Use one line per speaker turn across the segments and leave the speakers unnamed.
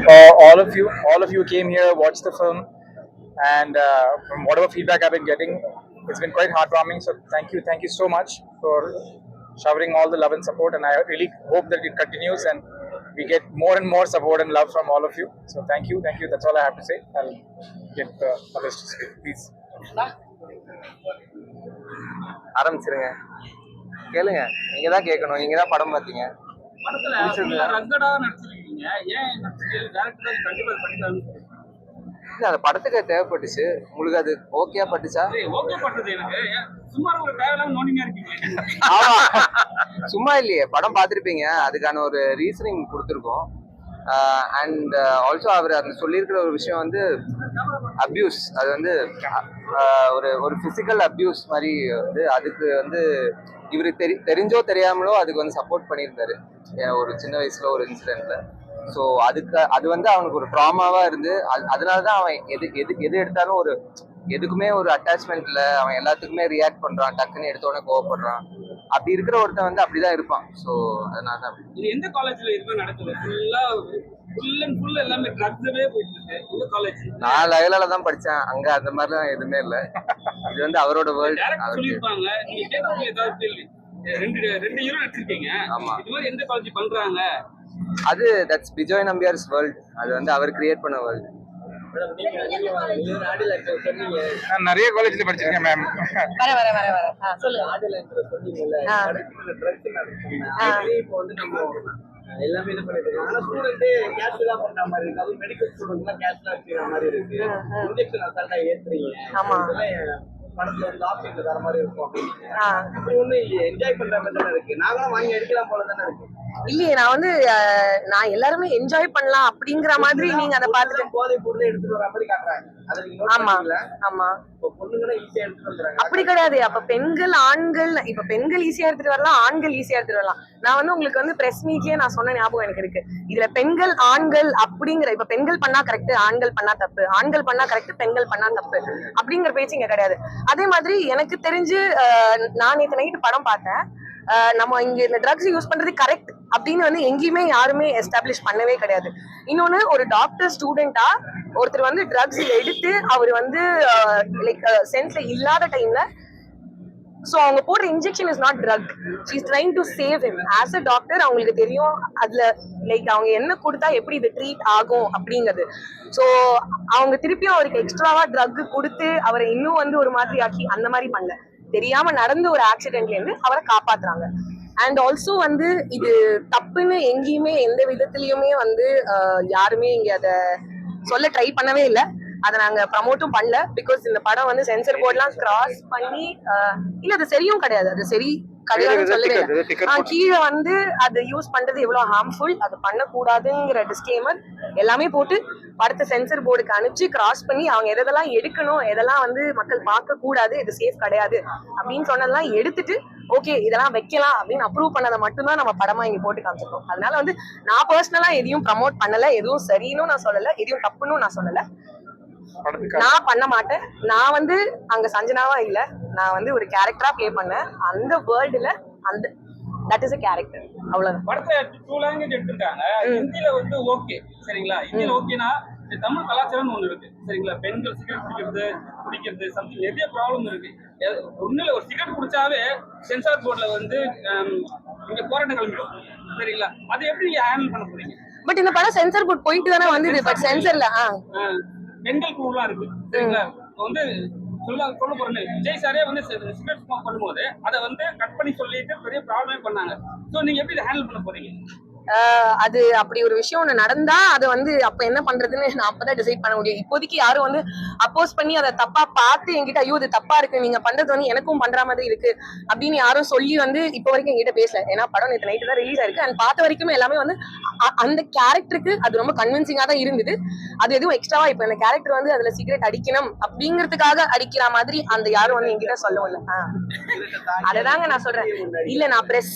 all of you came here, watched the film, and from whatever feedback I've been getting, it's been quite heartwarming. So thank you so much for showering all the love and support, and I really hope that it continues and we get more and more support and love from all of you. So thank you. That's all I have to say. I'll get others to speak, please.
ஆரம்பிச்சிருங்க, கேளுங்க. நீங்க தான் கேட்கணும், நீங்க தான் படம் பார்த்தீங்க. இல்ல, அந்த படத்துக்கு தேவைப்பட்டுச்சு. உங்களுக்கு அது ஓகே பட்டுச்சா? சும்மா இல்லையே, படம் பார்த்துருப்பீங்க, அதுக்கான ஒரு ரீசனிங் கொடுத்துருக்கோம். அண்ட் ஆல்சோ அவர் அந்த சொல்லியிருக்கிற ஒரு விஷயம் வந்து அப்யூஸ், அது வந்து ஒரு ஃபிசிக்கல் அப்யூஸ் மாதிரி வந்து அதுக்கு வந்து இவரு தெரிஞ்சோ தெரியாமலோ அதுக்கு வந்து சப்போர்ட் பண்ணியிருந்தாரு ஒரு சின்ன வயசுல ஒரு இன்சிடென்ட்ல. ஸோ அது வந்து அவனுக்கு ஒரு ட்ராமாவா இருந்து அதனாலதான் அவன் எது எடுத்தாலும் எதுக்குமே ஒரு அட்டாச்மெண்ட் இல்லை, அவன் எல்லாத்துக்குமே ரியாக்ட் பண்றான், டக்குன்னு எடுத்தோடனே கோவப்படுறான். அப்படி இருக்கிற ஒருத்தன் வந்து அப்படிதான் இருப்பான். ஸோ அதனாலதான்.
இது எந்த காலேஜ்ல இது நடக்குது? எல்லாமே ட்ரக்ஸ்வே போயிட்டு இருக்கு.
நான் லயலால தான் படிச்சேன், அங்க அந்த மாதிரிலாம் எதுவுமே இல்லை. இது வந்து அவரோட வேர்ல்ட்.
சொல்லிருப்பாங்க, நீங்க கேட்கறது ஏதாவது ரெண்டு ஹீரோ நடிச்சிருக்கீங்க. ஆமா, இது மாதிரி எந்த காலேஜ் பண்றாங்க?
அது தட்ஸ் பிஜோய் நம்பியார்ஸ் வேர்ல்ட். அது வந்து அவர் கிரியேட் பண்ண வேர்ல்ட்.
நான் நிறைய காலேஜ்ல படிச்சிருக்கேன் மேம்.
எல்லாமே இது பண்ணிட்டு இருக்காங்க. ஆனா ஸ்டூடெண்டே கேஷ்வலா பண்ற மாதிரி இருக்கு. அது மெடிக்கல் ஸ்டூடெண்ட்லாம் கேஷ்வலா இருக்கிற மாதிரி இருக்கு. இன்ஜெக்ஷன் அசால்ட்டா ஏத்துறீங்க. படத்துல வந்து ஆப்ஷன்ல தர மாதிரி இருக்கும் அப்படின்னு. அப்படி ஒண்ணு என்ஜாய் பண்ற மாதிரி தானே இருக்கு. நாங்களும் வாங்கி எடுக்கலாம் போல தானே இருக்கு.
இல்லையே, நான் வந்து நான் எல்லாருமே என்ஜாய் பண்ணலாம் அப்படிங்கிற மாதிரி நீங்க அதை பார்த்துட்டு
போதை பொருளை எடுத்துட்டு வர மாதிரி காட்டுறாங்க.
ஆமா ஆமா, அப்படி கிடையாது. அப்ப பெண்கள் ஆண்கள், இப்ப பெண்கள் ஈஸியா எடுத்துட்டு வரலாம், ஆண்கள் ஈஸியா எடுத்துட்டு வரலாம். நான் வந்து உங்களுக்கு வந்து பிரஸ் மீட்லயே நான் சொன்ன ஞாபகம் எனக்கு இருக்கு. இதுல பெண்கள் ஆண்கள் அப்படிங்கிற, இப்ப பெண்கள் பண்ணா கரெக்ட், ஆண்கள் பண்ணா தப்பு, ஆண்கள் பண்ணா கரெக்ட், பெண்கள் பண்ணா தப்பு அப்படிங்கிற பேச்சு இங்க கிடையாது. அதே மாதிரி எனக்கு தெரிஞ்சு நான் நேற்று நைட்டு படம் பார்த்தேன். நம்ம இங்க இந்த ட்ரக்ஸ் யூஸ் பண்றது கரெக்ட் அப்படின்னு வந்து எங்கேயுமே யாருமே எஸ்டாப்ளிஷ் பண்ணவே கிடையாது. இன்னொன்னு, ஒரு டாக்டர் ஸ்டூடெண்டா ஒருத்தர் வந்து ட்ரக்ஸ் எடுத்து அவர் வந்து லைக் சென்ஸ்ல இல்லாத டைம்ல, ஸோ அவங்க போடுற injection is not drug, she is trying to save him. As a doctor அவங்களுக்கு தெரியும் அதுல லைக் அவங்க என்ன கொடுத்தா எப்படி இது ட்ரீட் ஆகும் அப்படிங்கிறது. ஸோ அவங்க திருப்பியும் அவருக்கு எக்ஸ்ட்ராவா ட்ரக் கொடுத்து அவரை இன்னும் வந்து ஒரு மாதிரி ஆக்கி அந்த மாதிரி பண்ணல. தெரியாம நடந்த ஒரு ஆக்சிடென்ட்ல இருந்து அவரை காப்பாத்துறாங்க. அண்ட் ஆல்சோ வந்து இது தப்புன்னு எங்கேயுமே எந்த விதத்துலயுமே வந்து யாருமே இங்க அதை சொல்ல ட்ரை பண்ணவே இல்லை. அதை நாங்க ப்ரமோட்டும் பண்ணல. பிகாஸ் இந்த படம் வந்து சென்சர் போர்ட்லாம் கிராஸ் பண்ணி இல்ல அது சரியும் கிடையாது, அது சரி கிடையாதுன்னு சொல்லவே இல்லை. கீழே வந்து அது யூஸ் பண்றது எவ்வளவு ஹார்ம்ஃபுல், அது பண்ணக்கூடாதுங்கிற டிஸ்க்ளைமர் எல்லாமே போட்டு படத்தை சென்சர் போர்டுக்கு அனுப்பிச்சு கிராஸ் பண்ணி அவங்க எதெல்லாம் எடுக்கணும், எதெல்லாம் வந்து மக்கள் பார்க்க கூடாது, இது சேஃப் கிடையாது அப்படின்னு சொன்னதெல்லாம் எடுத்துட்டு ஓகே இதெல்லாம் வைக்கலாம் அப்படின்னு அப்ரூவ் பண்ணதை மட்டும்தான் நம்ம படமா இங்க போட்டு காமிச்சிருக்கோம். அதனால வந்து நான் பர்சனலா எதையும் ப்ரமோட் பண்ணல, எதுவும் சரின்னு நான் சொல்லல, எதையும் தப்புன்னு நான் சொல்லல, நான் பண்ண மாட்டேன். நான் வந்து அங்க சஞ்சனாவா இல்ல, நான் வந்து ஒரு கேரக்டரா பிளே பண்ணேன் அந்த வேர்ல்டுல. அந்த தட் இஸ் a கேரக்டர், அவ்வளவுதான்.
படத்துல 2 லாங்குவேஜ் எடுத்துட்டாங்க. ஹிந்தில வந்து ஓகே சரிங்களா, ஹிந்தில ஓகேனா தமிழ் கலாச்சாரம் ஒண்ணு இருக்கு சரிங்களா. பெண்கள் சிகரெட் குடிக்கிறது சம்திங் நிறைய ப்ராப்ளம் இருக்கு. ஒண்ணுல ஒரு சிகரெட் குடிச்சாவே சென்சார் போர்ட்ல வந்து இங்க போராட்டம் கிளம்பிடும் சரிங்களா. அதை எப்படி நீங்க ஹேண்டில் பண்ண போறீங்க?
பட் இந்த படம் சென்சார் போர்ட் போயிட்டு தானே வந்தது. பட் சென்சர்ல
பெண்கள் குழுலாம் இருக்கு சரிங்களா. வந்து சொல்ல போறேன்னு விஜய் சாரே வந்து சிகரெட் ஸ்மோக் பண்ணும்போது அதை வந்து கட் பண்ணி சொல்லிட்டு பெரிய ப்ராப்ளமே பண்ணாங்க. ஸோ நீங்க எப்படி இதை ஹேண்டில் பண்ண போறீங்க?
அது அப்படி ஒரு விஷயம் ஒண்ணு நடந்தா அதை வந்து அப்ப என்ன பண்றதுன்னு நான் அப்பதான் டிசைட் பண்ண முடியும். இப்போதைக்கு யாரும் வந்து அப்போஸ் பண்ணி அதை தப்பா பார்த்து என்கிட்ட ஐயோ இது தப்பா இருக்கு, நீங்க பண்றது வந்து எனக்கும் பண்ற மாதிரி இருக்கு அப்படின்னு யாரும் சொல்லி வந்து இப்போ வரைக்கும் என்கிட்ட பேசல. ஏன்னா படம் நேற்று நைட்டு தான் ரிலீஸ் ஆயிருக்கு. அண்ட் பார்த்த வரைக்குமே எல்லாமே வந்து அந்த கேரக்டருக்கு அது ரொம்ப கன்வின்சிங்கா தான் இருந்தது. அது எதுவும் எக்ஸ்ட்ராவா இப்ப அந்த கேரக்டர் வந்து அதுல சிகரெட் அடிக்கணும் அப்படிங்கிறதுக்காக அடிக்கிற மாதிரி அந்த யாரும் வந்து என்கிட்ட சொல்லவும் இல்லை. அததாங்க நான் சொல்றேன். இல்ல நான் பிரஸ்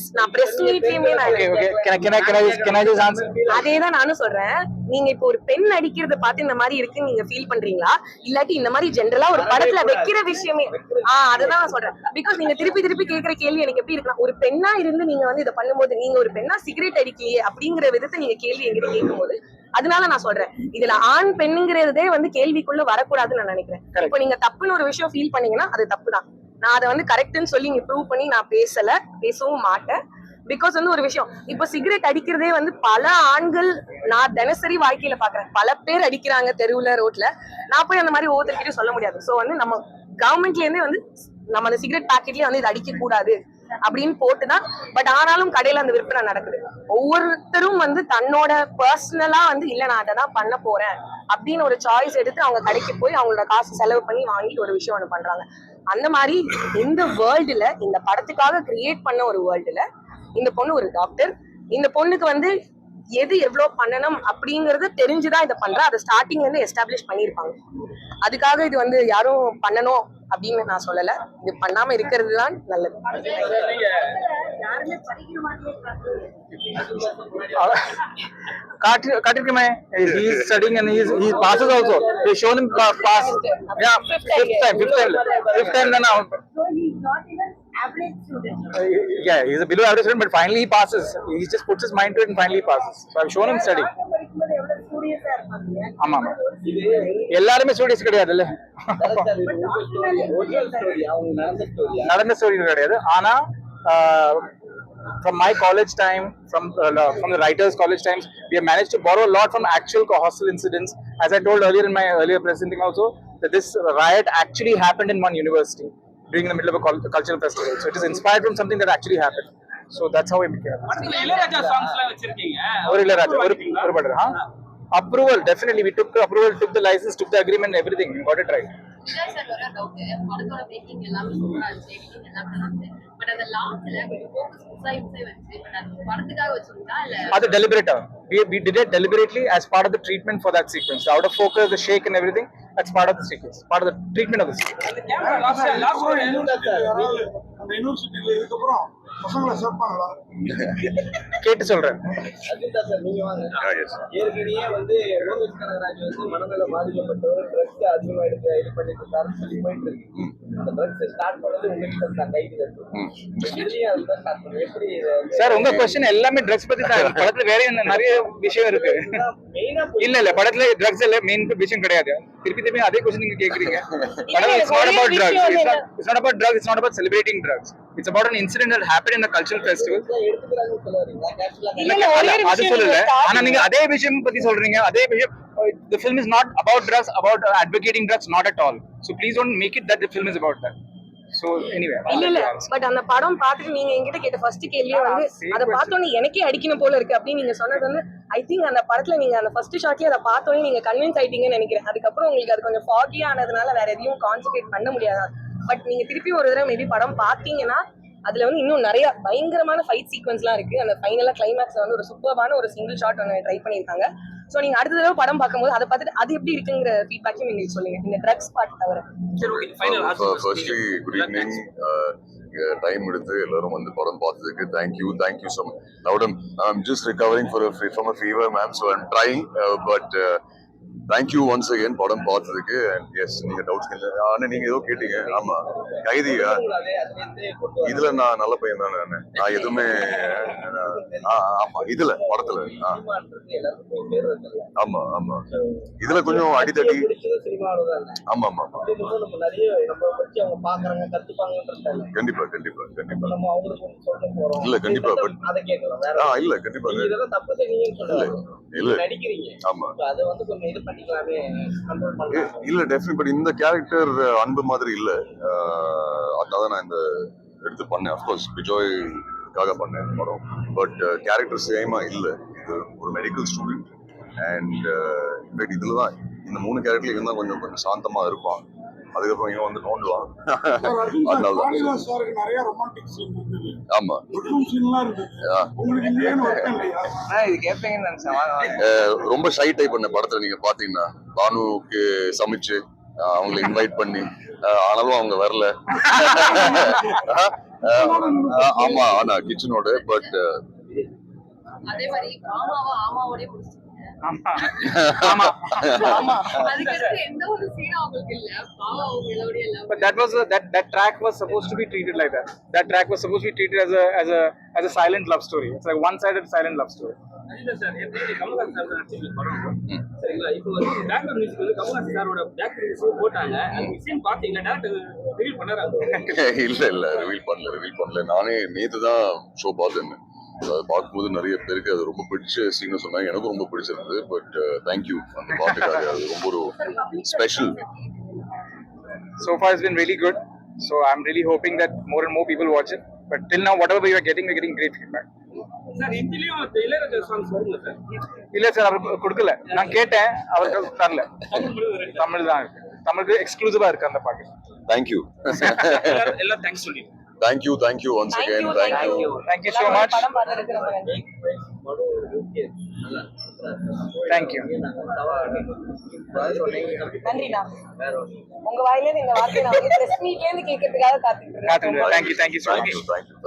மீட்லயுமே நான்
can I just answer?
அதேதான் நானும் சொல்றேன். நீங்க இப்போ ஒரு பெண் அடிக்கிறத பார்த்து இந்த மாதிரி இருக்குன்னு நீங்க ஃபீல் பண்றீங்களா, இல்லாட்டி இந்த மாதிரி ஜென்ரலா ஒரு படத்துல வைக்கிற விஷயமே அதுதான் நான் சொல்றேன். பிகாஸ் நீங்க திருப்பி திருப்பி கேட்கிற கேள்வி எனக்கு எப்படி இருக்குன்னா, ஒரு பெண்ணா இருந்து நீங்க வந்து இதை பண்ணும்போது, நீங்க ஒரு பெண்ணா சிகரெட் அடிக்கலையே அப்படிங்கிற விதத்தை நீங்க கேள்வி என்கிட்ட கேட்கும்போது, அதனால நான் சொல்றேன் இதுல ஆண் பெண்ணுங்கிறதே வந்து கேள்விக்குள்ள வரக்கூடாதுன்னு நான் நினைக்கிறேன். இப்போ நீங்க தப்புன்னு ஒரு விஷயம் ஃபீல் பண்ணீங்கன்னா அது தப்புதான். நான் அதை வந்து கரெக்ட்னு சொல்லி இங்க ப்ரூவ் பண்ணி நான் பேசவும் மாட்டேன். பிகாஸ் வந்து ஒரு விஷயம், இப்போ சிகரெட் அடிக்கிறதே வந்து பல ஆண்கள் நான் தினசரி வாழ்க்கையில பாக்குறேன், பல பேர் அடிக்கிறாங்க தெருவுல, ரோட்ல. நான் போய் அந்த மாதிரி ஒவ்வொருத்தர்கிட்டயும் சொல்ல முடியாது. சோ வந்து நம்ம கவர்மெண்ட்ல இருந்தே வந்து நம்ம அந்த சிகரெட் பாக்கெட்லயே வந்து இது அடிக்க கூடாது அப்படின்னு போட்டுதான். பட் ஆனாலும் கடையில அந்த விற்பனை நடக்குது. ஒவ்வொருத்தரும் வந்து தன்னோட பர்சனலா வந்து இல்ல நான் அதை தான் பண்ண போறேன் அப்படின்னு ஒரு சாய்ஸ் எடுத்து அவங்க கடைக்கு போய் அவங்களோட காசு செலவு பண்ணி வாங்கிட்டு ஒரு விஷயம் ஒண்ணு பண்றாங்க. அந்த மாதிரி இந்த வேர்ல்டுல, இந்த படத்துக்காக கிரியேட் பண்ண ஒரு வேர்ல்டுல இந்த பொண்ணு ஒரு டாக்டர். இந்த பொண்ணுக்கு வந்து எது எவ்வளவு பண்ணணும் அப்படிங்கறது தெரிஞ்சுதான் இதை பண்றா. அதை ஸ்டார்டிங்ல இருந்து எஸ்டாப்ளிஷ் பண்ணிருப்பாங்க. அதுக்காக இது வந்து யாரும் பண்ணணும் அப்படின்னு நான் சொல்லல. இது பண்ணாம இருக்கிறது தான் நல்லது.
Kartik, he is studying and he passes also. They shown him pass. Yeah, fifth time now.
So he's not even average student.
Yeah, he's a below average student, but finally he passes. He just puts his mind to it and finally he passes. So I've shown him studying. ஆமா ஆமா, எல்லாருமே studious கிடையாது இல்ல, நடந்த story கிடையாது. ஆனா from my college time, from the writers college times, we have managed to borrow a lot from actual hostel incidents. As I told earlier in my earlier presenting also, that this riot actually happened in one university during the middle of a cultural festival. So it is inspired from something that actually happened. So that's how we became.
Ilaiyaraaja சாங்ஸ்லாம் வச்சிருக்கீங்க.
ஒரு இளையராஜா ஒரு படம். Approval, definitely we took approval, took the license, took the agreement, everything, we got it right.
படத்தோட படத்தோட making எல்லாமே சூப்பரா இருந்துச்சு, எடிட்டிங் எல்லாமே இருந்துச்சு. பட் அந்த லாஸ்ட்ல கொஞ்சம் ஃபோக்கஸ் புதுசா வச்சு படத்துக்காக வச்சிருந்தா இல்ல
அது deliberate. We did it deliberately as part of the treatment for that sequence. The out of focus, the shake and everything, that's part of the sequence, part of the treatment of the sequence.
அந்த camera last ஒரு
அந்த யூனிவர்சிட்டியில இதுக்கப்புறம் பசங்களை சேர்ப்பாங்களா
கேட்டு சொல்றேன்.
Ajitha sir, நீங்க வாங்க. ஏற்கனவே வந்து லோகேஷ் கனகராஜ் வந்து மனநல பாதிக்கப்பட்டவர், ட்ரக்ஸ் அதிகமா எடுத்து இது பண்ணிட்டு இருக்காருன்னு சொல்லி போயிட்டு இருக்கு. அந்த ட்ரக்ஸ் ஸ்டார்ட் பண்ணது உங்ககிட்ட தான், கையில இருக்கு. அதுதான் ஸ்டார்ட் பண்ணது. எப்படி
சார் உங்க क्वेश्चन எல்லாமே ட்ரக்ஸ் பத்தி தான். படத்துல வேற என்ன நிறைய விஷயம் இருக்கு.
மெயினா
இல்ல படத்துல ட்ரக்ஸ் இல்ல மெயின் விஷயம் கிடையாது. திருப்பி அதே क्वेश्चन நீங்க கேக்குறீங்க. படம் it's not about drugs. It's not about drugs. It's not about celebrating drugs. It's about an incident that happened in a cultural festival.
எடுத்துக்கிறாங்கன்னு சொல்லுவீங்களா? கேஷுவலா
அது சொல்லல. ஆனா நீங்க அதே விஷயம் பத்தி சொல்றீங்க. அதே விஷயம், the film is not about drugs, about advocating drugs, not at all. So please don't make it that the film is about that. So anyway,
இல்ல பட் அந்த படம் பார்த்துட்டு நீங்க என்கிட்ட கேட்ட ஃபர்ஸ்ட் கேள்வியே வந்து அதை பார்த்தோன்னே எனக்கே அடிக்கணும் போல இருக்கு அப்படின்னு நீங்க சொன்னது வந்து, ஐ திங்க் அந்த படத்துல நீங்க அந்த ஃபர்ஸ்ட் ஷாட்லயே அதை பார்த்தோன்னே நீங்க கன்வின்ஸ் ஆயிட்டீங்கன்னு நினைக்கிறேன். அதுக்கப்புறம் உங்களுக்கு அது கொஞ்சம் ஃபாகி ஆனதுனால வேற எதையும் கான்சென்ட்ரேட் பண்ண முடியாது. பட் நீங்க திருப்பி ஒரு தடவை மேபி படம் பார்த்தீங்கன்னா அதுல வந்து இன்னும் நிறைய பயங்கரமான ஃபைட் சீக்வன்ஸ்லாம் இருக்கு. அந்த ஃபைனலா கிளைமேக்ஸ்ல வந்து ஒரு சூப்பரான ஒரு சிங்கிள் ஷாட் ஒன்று ட்ரை பண்ணியிருக்காங்க. ஸோ நீங்க அடுத்த தடவை படம் பார்க்கும்போது அதை பார்த்துட்டு அது எப்படி இருக்குங்கிற ஃபீட்பேக்கையும் நீங்க சொல்லுங்க, இந்த ட்ரக்ஸ் பார்ட் தவிர.
Firstly good evening. டைம் எடுத்து எல்லாரும் வந்து படம் பார்த்ததுக்கு தேங்க்யூ ஸோ மச். நவுடம் I'm just recovering from a fever ma'am, so I'm trying, but thank you once again படம் பார்த்ததுக்கு. எஸ், நீங்க டவுட்ஸ் ஆனா நீங்க ஏதோ கேட்டீங்க. ஆமா, கைதியா இதுல நான் நல்ல பையன் தானே. நான் எதுவுமே ஆமா இதுல படத்துல ஆமா இதுல கொஞ்சம் அடித்தடி. ஆமா கண்டிப்பா இல்ல கண்டிப்பா பட் இல்ல கண்டிப்பா இல்ல ஆமா இல்ல டெஃபினட். பட் இந்த கேரக்டர் அன்பு மாதிரி இல்ல, அதான் நான் இந்த எடுத்து பண்ணேன். அஃப்கோர்ஸ் விஜய்க்காக பண்ணேன் படம், பட் கேரக்டர் சேமா இல்ல. இது ஒரு மெடிக்கல் ஸ்டூடெண்ட் அண்ட் இன்ஃபேக்ட் இதுலதான் இந்த 3 கேரக்டர்ல இருந்தா கொஞ்சம் சாந்தமா இருப்பான். அதுக்கப்புறம் இவன் வந்து நோண்டுவான்.
நிறைய ரொமான்டிக் சீன் இருந்தது.
ஆமா
இது கேட்பீங்கன்னு நினைச்சேன்.
ரொம்ப ஷை டைப் பண்ண படத்துல நீங்க பாத்தீங்கன்னா பானுக்கு சமைச்சு அவங்களை இன்வைட் பண்ணி, ஆனாலும் அவங்க வரல. ஆமா ஆனா கிச்சனோட பட்
அதே மாதிரி மாமாவா ஆமாவோடய முடிச்சிட்டீங்க.
ஆமா ஆமா ஆமா.
அதுக்கடுத்து எந்த ஒரு சீனும் அவங்களுக்கு இல்ல. பாவம் அவங்க இதோடய எல்லாம்.
But that track was supposed to be treated like that. That track was supposed to be treated as a silent love story. It's like one-sided silent love story.
இல்ல சார் எப்படி கமல்ஹாசன் சார் நடிச்சிருக்க படம் சரிங்களா? இப்போ வந்து பேக்ரவுண்ட் மியூசிக் வந்து கமல்ஹாசன் சாரோட background music போட்டாங்க. அந்த சீன் பாத்தீங்களா? டேரக்டர் ரிவீல் பண்ணாரு.
இல்ல ரிவீல் பண்ணல. நானே நேத்து தான் ஷோ பார்த்தேன். அதை பார்க்கும்போது நிறைய பேருக்கு அது ரொம்ப பிடிச்ச சீன் சொன்னாங்க. எனக்கும் ரொம்ப பிடிச்சிருந்தது. பட் தேங்க்யூ அந்த பாட்டுக்காக. அது ரொம்ப ஒரு special.
So far it's been really good. So I'm really hoping that more and more people watch it. But till now, whatever we are getting great feedback.
Sir ஹிந்திலயும் Ilaiyaraaja songs வருங்க சார்.
இல்ல sir அவர் கொடுக்கல. நான் கேட்டேன் அவருக்கு தரல. தமிழ் தான் இருக்கு. தமிழுக்கு எக்ஸ்க்ளூசிவா இருக்கு அந்த பாட்டு.
தேங்க்யூ.
எல்லாம் தேங்க்ஸ் சொல்லி.
Thank you once again.
Thank you so much.
படம் பார்த்ததுக்கு ரொம்ப நன்றி.
Thank you.
நன்றிண்ணா. உங்க வாயில இந்த வார்த்தையை நான் வந்து பிரஸ் மீட்ல இருந்து கேட்கறதுக்காக காத்துட்டு இருக்கேன்.
Thank you so much.
Thank you.